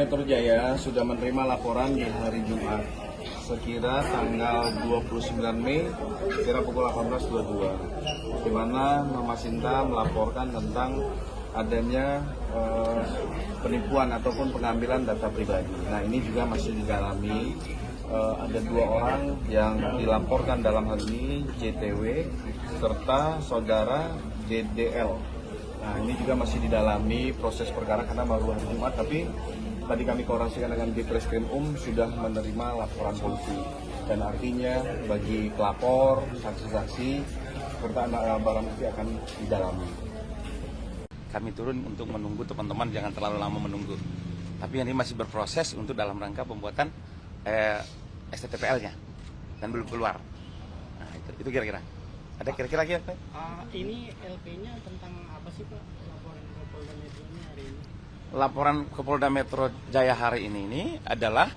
Metro Jaya sudah menerima laporan di hari Jumat sekira tanggal 29 Mei sekira pukul 18.22 di mana Mama Sinta melaporkan tentang adanya penipuan ataupun pengambilan data pribadi. Nah, ini juga masih didalami. Ada 2 orang yang dilaporkan dalam hal ini, JTW serta saudara DDL. Nah, ini juga masih didalami proses perkara karena baru hari Jumat, tapi tadi kami koordinasikan dengan Ditreskrim sudah menerima laporan polisi. Dan artinya bagi pelapor, saksi-saksi, serta barang bukti akan didalami. Kami turun untuk menunggu teman-teman, jangan terlalu lama menunggu. Tapi ini masih berproses untuk dalam rangka pembuatan STTPL-nya dan belum keluar. Nah, itu kira-kira. Ada kira-kira lagi apa? Ini LP-nya tentang apa sih Pak? Laporan ke Polda Metro ini hari ini? Laporan ke Polda Metro Jaya hari ini adalah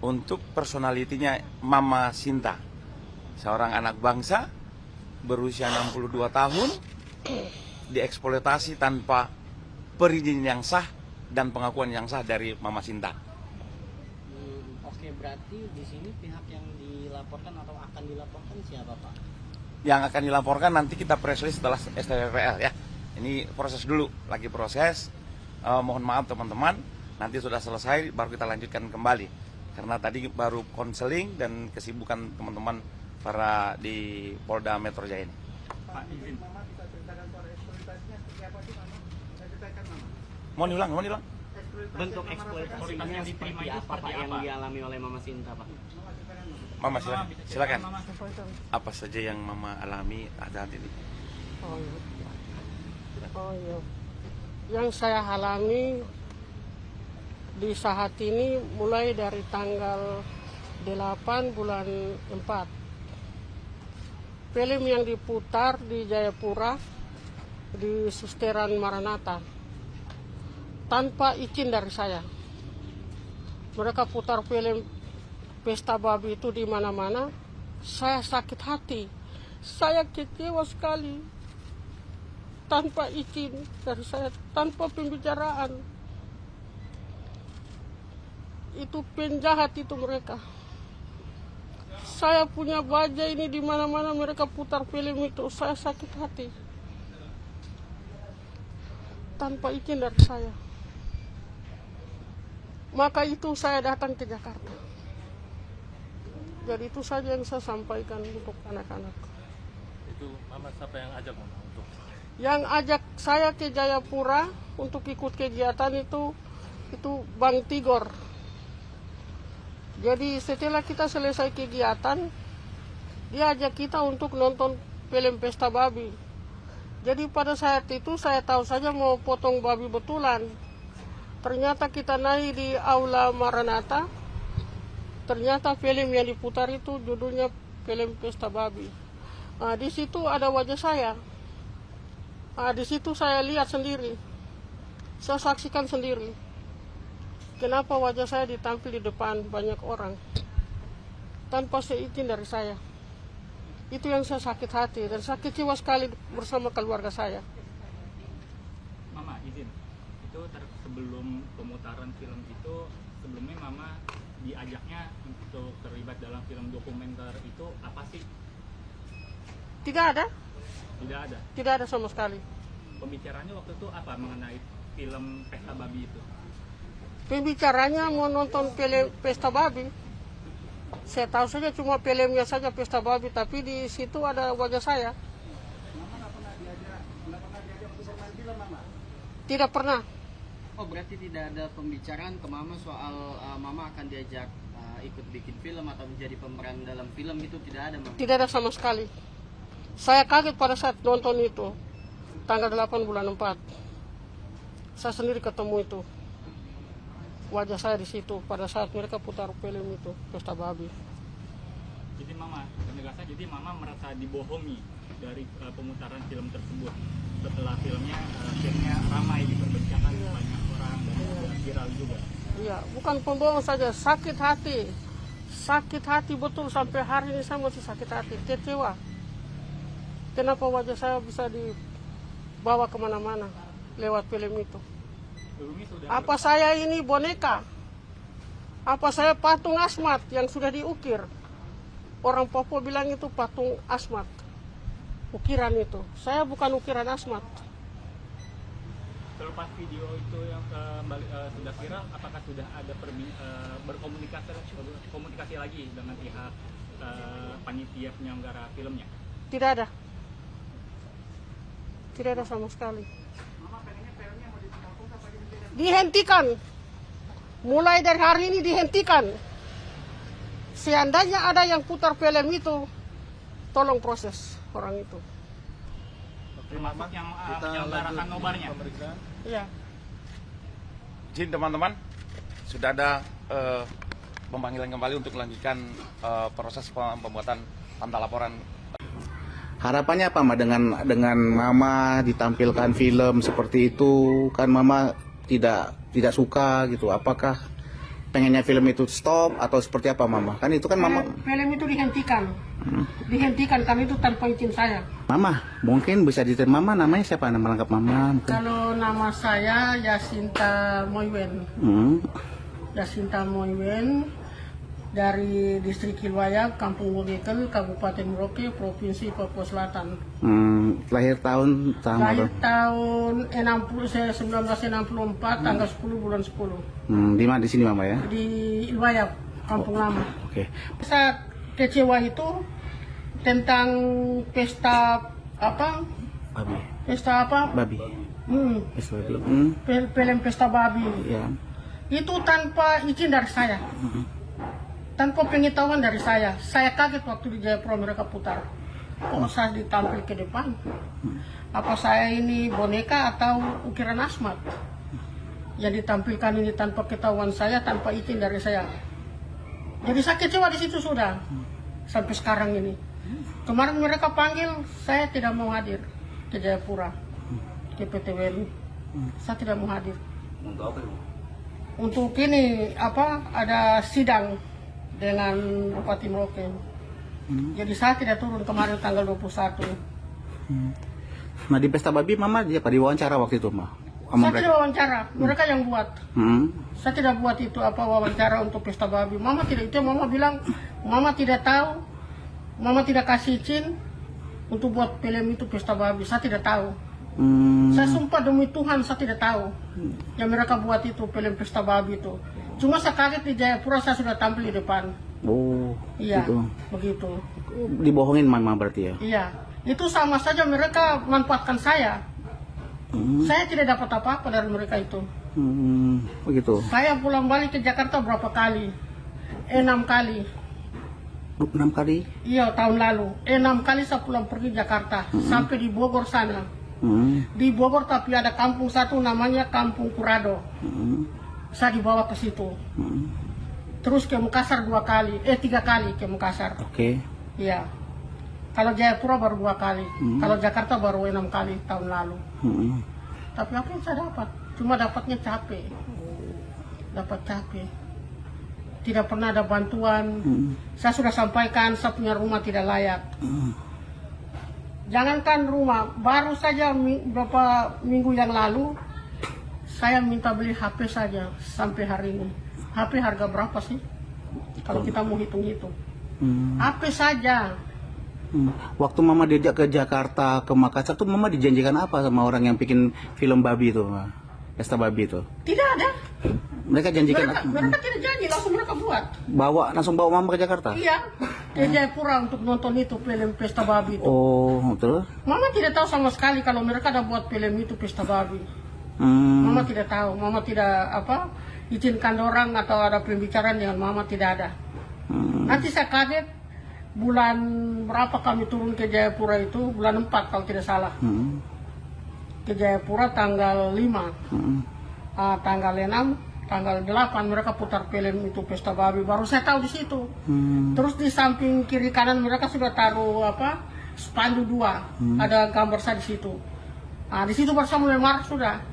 untuk personalitinya Mama Sinta, seorang anak bangsa berusia 62 tahun, dieksploitasi tanpa perizinan yang sah dan pengakuan yang sah dari Mama Sinta. Oke, berarti di sini pihak yang dilaporkan atau akan dilaporkan siapa Pak? Yang akan dilaporkan nanti kita press release setelah STPPL ya. Ini proses dulu, lagi proses. Mohon maaf teman-teman, nanti sudah selesai baru kita lanjutkan kembali. Karena tadi baru konseling dan kesibukan teman-teman para di Polda Metro Jaya ini. Pak, izin. Mau diulang. Bentuk eksploitasinya seperti apa Pak yang dialami oleh Mama Sinta Pak? Mama silakan. Apa saja yang Mama alami ada ini? Oh iya. Yang saya alami di saat ini mulai dari tanggal 8 bulan 4. Film yang diputar di Jayapura di Susteran Maranatha tanpa izin dari saya. Mereka putar film pesta babi itu di mana-mana. Saya sakit hati. Saya kecewa sekali. Tanpa izin dari saya, tanpa pembicaraan. Itu penjahat itu mereka. Saya punya baja ini di mana-mana mereka putar film itu. Saya sakit hati. Tanpa izin dari saya. Maka itu saya datang ke Jakarta. Jadi itu saja yang saya sampaikan untuk anak-anak. Itu Mama siapa yang ajak Mama untuk? Yang ajak saya ke Jayapura untuk ikut kegiatan itu Bang Tigor. Jadi setelah kita selesai kegiatan, dia ajak kita untuk nonton film pesta babi. Jadi pada saat itu saya tahu saja mau potong babi betulan. Ternyata kita naik di Aula Maranatha. Ternyata film yang diputar itu judulnya film pesta babi. Di situ ada wajah saya. Di situ saya lihat sendiri. Saya saksikan sendiri. Kenapa wajah saya ditampil di depan banyak orang tanpa seizin dari saya. Itu yang saya sakit hati dan saya kecewa sekali bersama keluarga saya. Mama izin. Itu sebelum pemutaran film itu, sebelumnya Mama diajaknya untuk terlibat dalam film dokumenter itu apa sih? Tidak ada. Tidak ada sama sekali. Pembicaranya waktu itu apa mengenai film pesta babi itu? Pembicaranya mau nonton film pesta babi. Saya tahu saja cuma filmnya saja pesta babi, tapi di situ ada wajah saya. Tidak pernah. Oh, berarti tidak ada pembicaraan ke Mama soal Mama akan diajak ikut bikin film atau menjadi pemeran dalam film itu tidak ada Mama? Tidak ada sama sekali. Saya kaget pada saat nonton itu. Tanggal 8 bulan 4. Saya sendiri ketemu itu. Wajah saya di situ pada saat mereka putar film itu, pesta babi. Jadi Mama, penegasan, jadi Mama merasa dibohongi dari pemutaran film tersebut setelah filmnya akhirnya ramai diperbincangkan banyak orang dan viral juga. Iya, bukan pembohong saja, sakit hati. Sakit hati betul, sampai hari ini saya masih sakit hati, kecewa. Kenapa wajah saya bisa dibawa kemana-mana lewat film itu? Apa saya ini boneka? Apa saya patung Asmat yang sudah diukir? Orang Papua bilang itu patung Asmat. Ukiran itu. Saya bukan ukiran Asmat. Selepas video itu yang sudah viral, apakah sudah ada berkomunikasi lagi dengan pihak panitia penyelenggara filmnya? Tidak ada. Tidak ada sama sekali. Dihentikan. Mulai dari hari ini dihentikan. Seandainya ada yang putar film itu, tolong proses orang itu. Termasuk yang menyelenggarakan nobarnya. Iya. Izin teman-teman, sudah ada pemanggilan kembali untuk melanjutkan proses pembuatan tanda laporan. Harapannya apa, Ma, dengan Mama ditampilkan film seperti itu? Kan Mama tidak suka gitu. Apakah pengennya film itu stop atau seperti apa, Mama? Kan itu kan Mama. Film itu dihentikan. Dihentikan karena itu tanpa izin saya. Mama, mungkin bisa diterima. Mama namanya siapa? Nama lengkap Mama? Mungkin. Kalau nama saya Yasinta Moiwen. Yasinta Moiwen dari distrik Kilwaya, Kampung Bogekel, Kabupaten Merauke, Provinsi Papua Selatan. Lahir tahun Lahir tahun 1964, tanggal 10 bulan 10. Di mana, di sini Mama ya? Di Ilwaya, Kampung Lama. Oke. Saya kecewa itu tentang pesta apa? Babi. Pesta apa? Babi. Pesta babi. Film pesta babi. Ya. Itu tanpa izin dari saya. Tanpa pengetahuan dari saya. Saya kaget waktu di Jayapura mereka putar. Kok saya ditampil ke depan? Apa saya ini boneka atau ukiran Asmat? Yang ditampilkan ini tanpa ketahuan saya, tanpa izin dari saya. Jadi saya kecewa di situ sudah. Sampai sekarang ini. Kemarin mereka panggil, saya tidak mau hadir ke Jayapura, ke PTWNI. Saya tidak mau hadir. Untuk ini apa? Ada sidang dengan Bupati Merauke. Jadi saya tidak turun kemarin tanggal 21. Nah, di pesta babi Mama dia diwawancara waktu itu, Ma? Saya tidak wawancara, mereka yang buat. Saya tidak buat itu apa wawancara untuk pesta babi. Mama tidak, itu Mama bilang, Mama tidak tahu, Mama tidak kasih izin untuk buat film itu pesta babi. Saya tidak tahu. Saya sumpah demi Tuhan saya tidak tahu yang mereka buat itu film pesta babi itu. Cuma saya kaget di Jayapura saya sudah tampil di depan. Oh, iya, gitu. begitu. Dibohongin Mama berarti ya? Iya, itu sama saja mereka manfaatkan saya. Saya tidak dapat apa-apa dari mereka itu. Begitu. Saya pulang balik ke Jakarta berapa kali? 6 kali. 6 kali? Iya, tahun lalu. 6 kali saya pulang pergi Jakarta. Sampai di Bogor sana. Di Bogor tapi ada kampung satu namanya Kampung Kurado. Saya dibawa ke situ. Terus ke Makassar 3 kali ke Makassar. Oke. Iya. Kalau Jayapura baru 2 kali. Kalau Jakarta baru 6 kali tahun lalu. Tapi apa yang saya dapat? Cuma dapatnya capek. Dapat capek. Tidak pernah ada bantuan. Saya sudah sampaikan saya punya rumah tidak layak. Jangankan rumah, baru saja beberapa minggu yang lalu saya minta beli HP saja sampai hari ini. HP harga berapa sih? Kalau kita mau hitung-hitung. HP saja. Waktu Mama diajak ke Jakarta, ke Makassar tuh Mama dijanjikan apa sama orang yang bikin film babi itu, Ma? Pesta babi itu? Tidak ada. Mereka janjikan Mereka tidak janji, langsung mereka buat. langsung bawa Mama ke Jakarta? Iya, ke Jayapura untuk nonton itu film pesta babi itu. Oh, betul. Mama tidak tahu sama sekali kalau mereka ada buat film itu pesta babi. Mama tidak tahu, Mama tidak izinkan orang atau ada pembicaraan dengan Mama tidak ada. Nanti saya kaget bulan berapa kami turun ke Jayapura itu, bulan 4 kalau tidak salah. Ke Jayapura tanggal 5. Tanggal 6, tanggal 8 mereka putar film itu pesta babi. Baru saya tahu di situ. Terus di samping kiri kanan mereka sudah taruh spanduk 2. Ada gambar saya di situ. Di situ baru saya mulai marah sudah.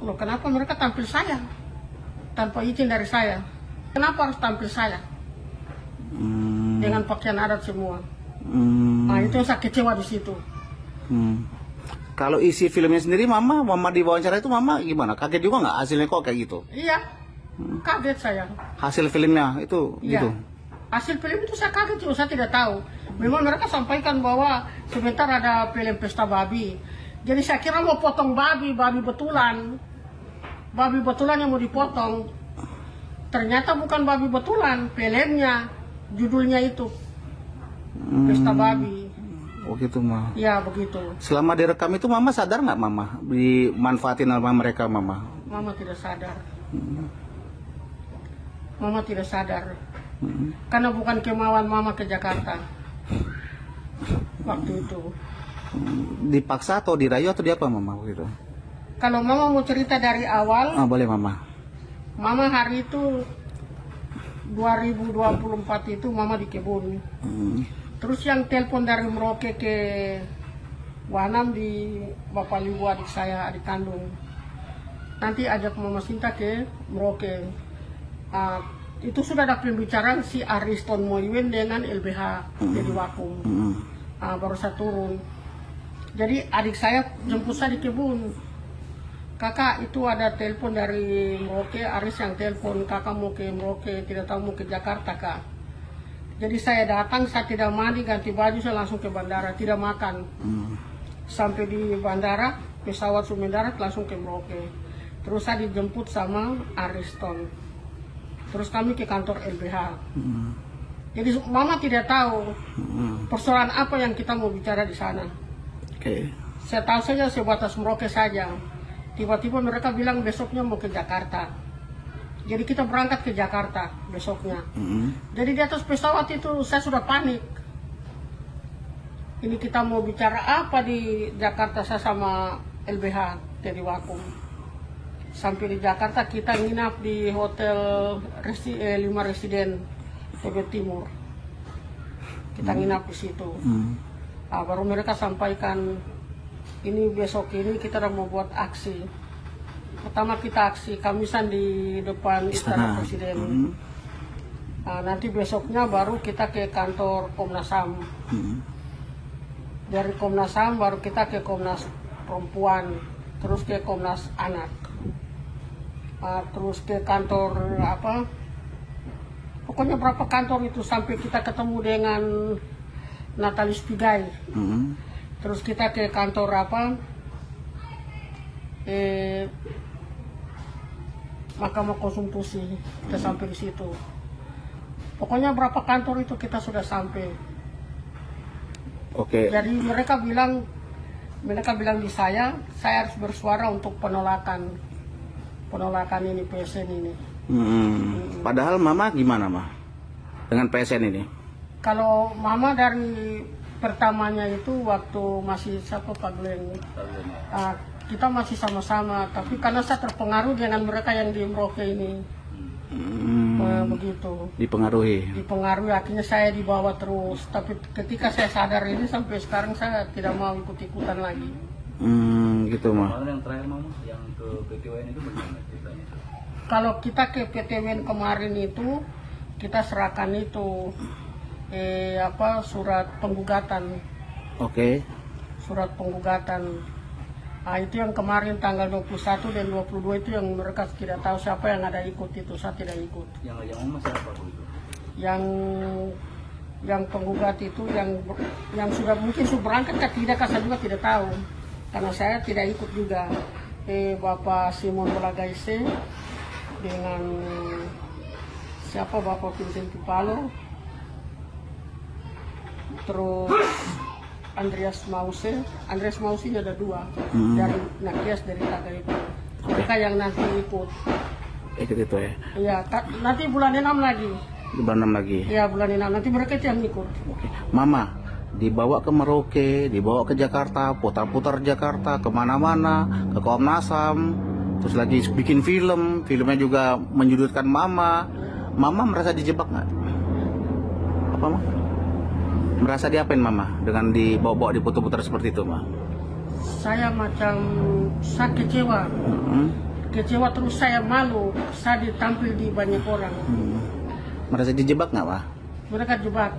Loh, kenapa mereka tampil saya tanpa izin dari saya? Kenapa harus tampil saya? Dengan pakaian adat semua. Itu yang saya kecewa di situ. Kalau isi filmnya sendiri Mama diwawancara itu Mama gimana? Kaget juga nggak hasilnya kok kayak gitu? Iya. Kaget saya. Hasil filmnya itu Iya. gitu. Hasil film itu saya kaget juga, saya tidak tahu. Memang mereka sampaikan bahwa sebentar ada film pesta babi. Jadi saya kira mau potong babi betulan. Babi betulan yang mau dipotong. Ternyata bukan babi betulan, filmnya, judulnya itu. Pesta babi. Oh gitu mah. Ya begitu. Selama direkam itu mama sadar nggak mama dimanfaatin sama mereka mama? Mama tidak sadar. Mama tidak sadar. Karena bukan kemauan mama ke Jakarta. Waktu itu. Dipaksa atau dirayu atau diapa mama gitu? Kalau mama mau cerita dari awal, Boleh mama. mama hari itu 2024 itu mama di kebun. Terus yang telepon dari Merauke ke Wanam di Bapak Libu, adik saya, adik kandung. Nanti ajak Mama Sinta ke Merauke. Itu sudah ada pembicaraan si Ariston Moiwen dengan LBH jadi Wakum. Baru saya turun. Jadi adik saya jemput saya di kebun. Kakak, itu ada telepon dari Merauke, Aris yang telepon, kakak mau ke Merauke, tidak tahu mau ke Jakarta kak. Jadi saya datang, saya tidak mandi, ganti baju, saya langsung ke bandara, tidak makan. Sampai di bandara, pesawat sudah mendarat, langsung ke Merauke. Terus saya dijemput sama Ariston. Terus kami ke kantor LBH. Jadi mama tidak tahu persoalan apa yang kita mau bicara di sana. Saya tahu saja sebatas Merauke saja. Tiba-tiba mereka bilang besoknya mau ke Jakarta. Jadi kita berangkat ke Jakarta besoknya. Jadi di atas pesawat itu saya sudah panik. Ini kita mau bicara apa di Jakarta, saya sama LBH jadi Wakum. Sampai di Jakarta kita nginap di hotel 5 Residen Tebet Timur. Kita nginap di situ. Baru mereka sampaikan ini besok ini kita udah mau buat aksi. Pertama kita aksi Kamisan di depan Istana Presiden. Nanti besoknya baru kita ke kantor Komnas HAM. Dari Komnas HAM baru kita ke Komnas Perempuan, terus ke Komnas Anak, terus ke kantor apa? Pokoknya berapa kantor itu sampai kita ketemu dengan Natalis Pigai. Terus kita ke kantor apa? Mahkamah Konstitusi, kita sampai di situ. Pokoknya berapa kantor itu kita sudah sampai. Jadi mereka bilang di saya harus bersuara untuk penolakan ini PSN ini. Padahal mama gimana mah dengan PSN ini? Kalau mama dari pertamanya itu waktu masih Pak Glenn, kita masih sama-sama, tapi karena saya terpengaruh dengan mereka yang di Merauke ini, begitu. Dipengaruhi, akhirnya saya dibawa terus. Tapi ketika saya sadar ini sampai sekarang saya tidak mau ikut-ikutan lagi. Gitu mah. Yang terakhir mama, yang ke PTWN itu bagaimana ceritanya? Kalau kita ke PTWN kemarin itu, kita serahkan itu surat penggugatan. Surat penggugatan. Itu yang kemarin tanggal 21 dan 22 itu yang mereka tidak tahu siapa yang ada ikut itu, saya tidak ikut. Yang mama siapa itu? Yang penggugat itu yang sudah mungkin sudah berangkat kah tidak, saya juga tidak tahu. Karena saya tidak ikut juga. Bapak Simon Bolagaise dengan siapa Bapak Vincent Pipalo, terus Andreas Mause ada 2 dari Nakias dari Taga itu. Mereka yang nanti ikut. Ikut itu ya? Iya, nanti bulan 6 lagi. Bulan 6 lagi? Iya, bulan 6 nanti mereka itu yang ikut. Mama, dibawa ke Merauke, dibawa ke Jakarta, putar-putar Jakarta, kemana-mana, ke Komnas HAM, terus lagi bikin filmnya juga menjudutkan mama. Mama merasa dijebak nggak? Apa mah? Merasa diapain mama dengan dibawa-bawa diputar-putar seperti itu mah? Saya kecewa. Kecewa terus saya malu, saya ditampil di banyak orang. Merasa dijebak nggak mah? Mereka jebak.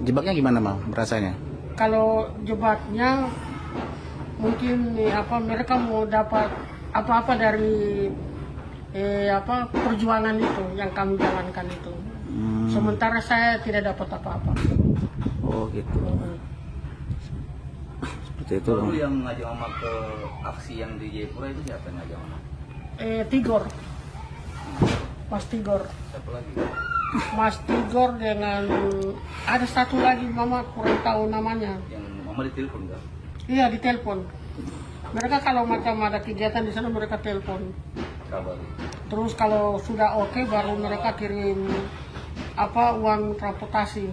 Jebaknya gimana mah merasanya? Kalau jebaknya mungkin mereka mau dapat apa-apa dari perjuangan itu yang kami jalankan itu. Sementara saya tidak dapat apa-apa. Oh gitu. Seperti itu. Dulu yang ngajak mama ke aksi yang di Jayapura itu siapa yang ngajak mama? Tigor, Mas Tigor. Siapa lagi? Mas Tigor dengan ada satu lagi mama kurang tahu namanya. Yang mama ditelepon nggak? Iya ditelepon. Mereka kalau macam ada kegiatan di sana mereka telepon. Kabar. Terus kalau sudah oke baru mereka kirim uang transportasi.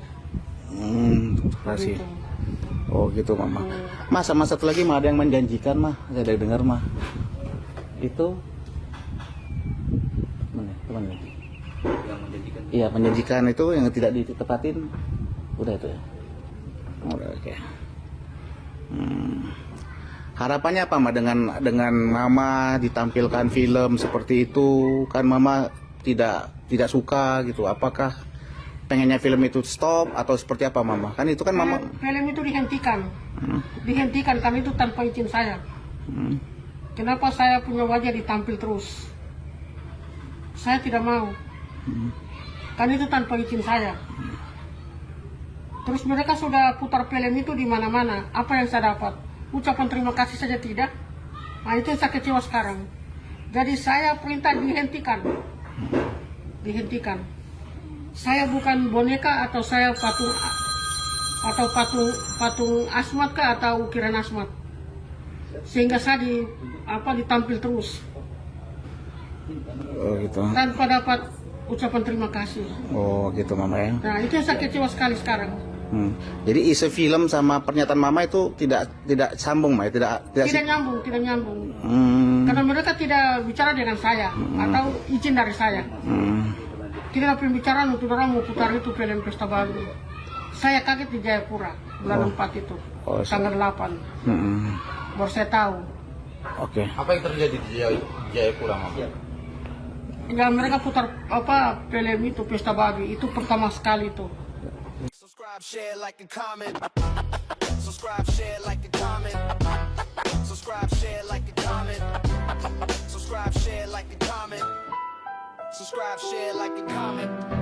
Kasih. Begitu. Oh gitu mama. Mas sama satu lagi mah ada yang menjanjikan mah. Saya ada dengar mah. Itu mana? Yang menjanjikan. Iya menjanjikan itu yang tidak ditepatin. Udah itu ya. Udah oke. Harapannya apa mah dengan mama ditampilkan film seperti itu, kan mama tidak suka gitu. Apakah pengennya film itu stop atau seperti apa mama? Kan itu kan mama Film itu dihentikan. Dihentikan karena itu tanpa izin saya. Kenapa saya punya wajah ditampil terus? Saya tidak mau. Kan itu tanpa izin saya. Terus mereka sudah putar film itu di mana-mana. Apa yang saya dapat? Ucapan terima kasih saja tidak. Nah itu yang saya kecewa sekarang. Jadi saya perintah dihentikan. Dihentikan. Saya bukan boneka atau saya patung Asmat kah atau ukiran Asmat. Sehingga saya ditampil terus oh gitu. tanpa dapat ucapan terima kasih. Oh gitu mama ya. Nah itu yang saya kecewa sekali sekarang. Jadi isi film sama pernyataan mama itu tidak sambung mah ya? Tidak nyambung. Karena mereka tidak bicara dengan saya atau izin dari saya. Tidak ada pembicaraan untuk orang mau putar itu film Pesta Babi. Saya kaget di Jayapura bulan 4 itu, tanggal 8. Baru saya tahu. Oke. Apa yang terjadi di Jayapura, Mama? Ya mereka putar film itu Pesta Babi itu pertama sekali itu. Subscribe, share, like, and comment. Subscribe, share, like, and comment. Subscribe, share, like, and comment. Subscribe, share, like, and comment. Subscribe, share, like, and comment.